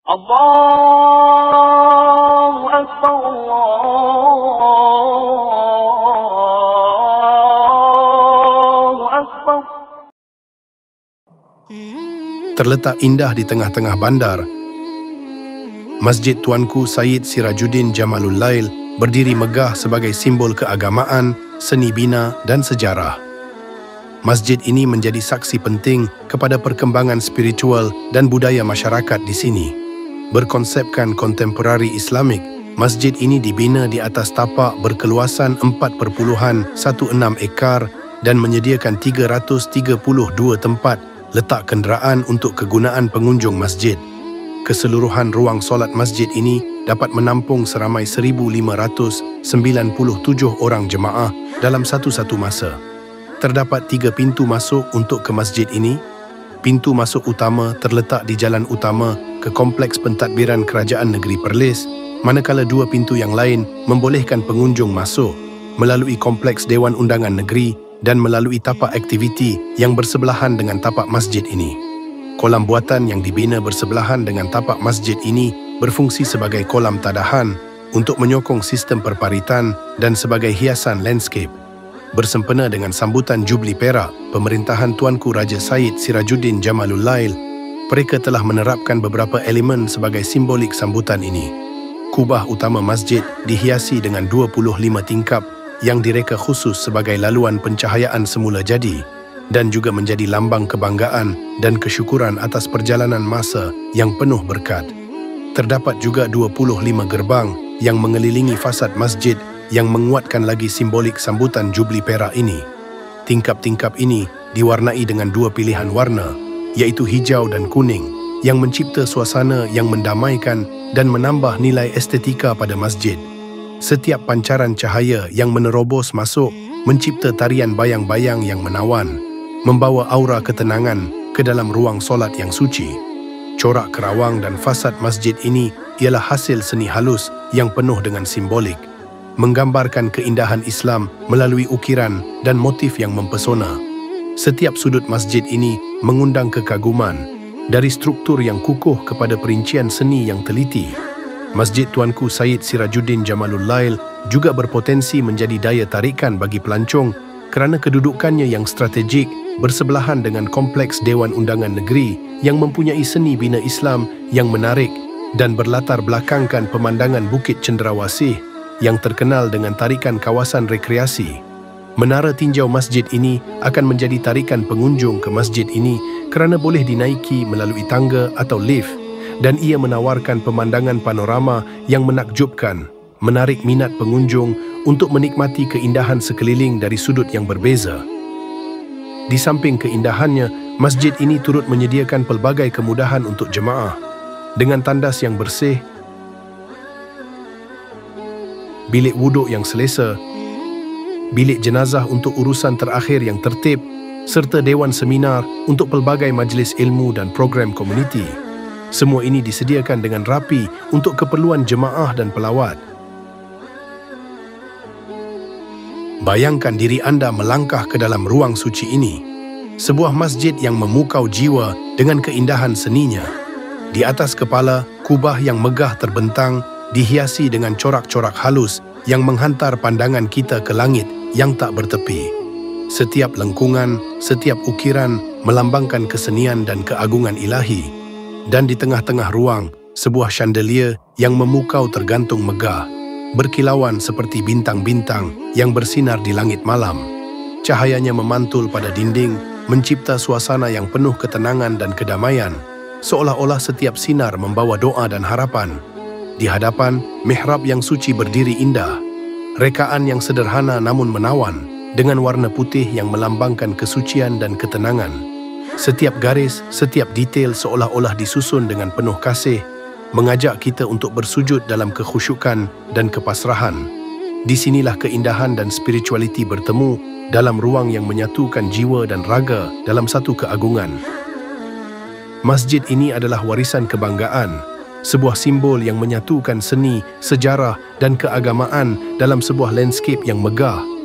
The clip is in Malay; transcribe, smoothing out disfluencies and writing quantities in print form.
Allahu Akbar, Allahu Akbar. Terletak indah di tengah-tengah bandar, Masjid Tuanku Sayyid Sirajuddin Jamalul Lail berdiri megah sebagai simbol keagamaan, seni bina dan sejarah. Masjid ini menjadi saksi penting kepada perkembangan spiritual dan budaya masyarakat di sini. Berkonsepkan kontemporari Islamik, masjid ini dibina di atas tapak berkeluasan 4.16 ekar dan menyediakan 332 tempat letak kenderaan untuk kegunaan pengunjung masjid. Keseluruhan ruang solat masjid ini dapat menampung seramai 1,597 orang jemaah dalam satu-satu masa. Terdapat 3 pintu masuk untuk ke masjid ini. Pintu masuk utama terletak di jalan utama ke Kompleks Pentadbiran Kerajaan Negeri Perlis, manakala 2 pintu yang lain membolehkan pengunjung masuk melalui Kompleks Dewan Undangan Negeri dan melalui tapak aktiviti yang bersebelahan dengan tapak masjid ini. Kolam buatan yang dibina bersebelahan dengan tapak masjid ini berfungsi sebagai kolam tadahan untuk menyokong sistem perparitan dan sebagai hiasan landscape. Bersempena dengan sambutan Jubli Perak pemerintahan Tuanku Raja Sayyid Sirajuddin Jamalul Lail, mereka telah menerapkan beberapa elemen sebagai simbolik sambutan ini. Kubah utama masjid dihiasi dengan 25 tingkap yang direka khusus sebagai laluan pencahayaan semula jadi dan juga menjadi lambang kebanggaan dan kesyukuran atas perjalanan masa yang penuh berkat. Terdapat juga 25 gerbang yang mengelilingi fasad masjid yang menguatkan lagi simbolik sambutan Jubli Perak ini. Tingkap-tingkap ini diwarnai dengan 2 pilihan warna, iaitu hijau dan kuning, yang mencipta suasana yang mendamaikan dan menambah nilai estetika pada masjid. Setiap pancaran cahaya yang menerobos masuk mencipta tarian bayang-bayang yang menawan, membawa aura ketenangan ke dalam ruang solat yang suci. Corak kerawang dan fasad masjid ini ialah hasil seni halus yang penuh dengan simbolik, menggambarkan keindahan Islam melalui ukiran dan motif yang mempesona. Setiap sudut masjid ini mengundang kekaguman, dari struktur yang kukuh kepada perincian seni yang teliti. Masjid Tuanku Sayyid Sirajuddin Jamalul Lail juga berpotensi menjadi daya tarikan bagi pelancong kerana kedudukannya yang strategik bersebelahan dengan Kompleks Dewan Undangan Negeri yang mempunyai seni bina Islam yang menarik dan berlatar belakangkan pemandangan Bukit Cenderawasih yang terkenal dengan tarikan kawasan rekreasi. Menara tinjau masjid ini akan menjadi tarikan pengunjung ke masjid ini kerana boleh dinaiki melalui tangga atau lift dan ia menawarkan pemandangan panorama yang menakjubkan, menarik minat pengunjung untuk menikmati keindahan sekeliling dari sudut yang berbeza. Di samping keindahannya, masjid ini turut menyediakan pelbagai kemudahan untuk jemaah dengan tandas yang bersih, bilik wuduk yang selesa, bilik jenazah untuk urusan terakhir yang tertib, serta dewan seminar untuk pelbagai majlis ilmu dan program komuniti. Semua ini disediakan dengan rapi untuk keperluan jemaah dan pelawat. Bayangkan diri anda melangkah ke dalam ruang suci ini, sebuah masjid yang memukau jiwa dengan keindahan seninya. Di atas kepala, kubah yang megah terbentang dihiasi dengan corak-corak halus yang menghantar pandangan kita ke langit yang tak bertepi. Setiap lengkungan, setiap ukiran melambangkan kesenian dan keagungan ilahi. Dan di tengah-tengah ruang, sebuah chandelier yang memukau tergantung megah, berkilauan seperti bintang-bintang yang bersinar di langit malam. Cahayanya memantul pada dinding, mencipta suasana yang penuh ketenangan dan kedamaian, seolah-olah setiap sinar membawa doa dan harapan. Di hadapan, mihrab yang suci berdiri indah, rekaan yang sederhana namun menawan, dengan warna putih yang melambangkan kesucian dan ketenangan. Setiap garis, setiap detail seolah-olah disusun dengan penuh kasih, mengajak kita untuk bersujud dalam kekhusyukan dan kepasrahan. Di sinilah keindahan dan spiritualiti bertemu dalam ruang yang menyatukan jiwa dan raga dalam satu keagungan. Masjid ini adalah warisan kebanggaan, sebuah simbol yang menyatukan seni, sejarah dan keagamaan dalam sebuah landscape yang megah.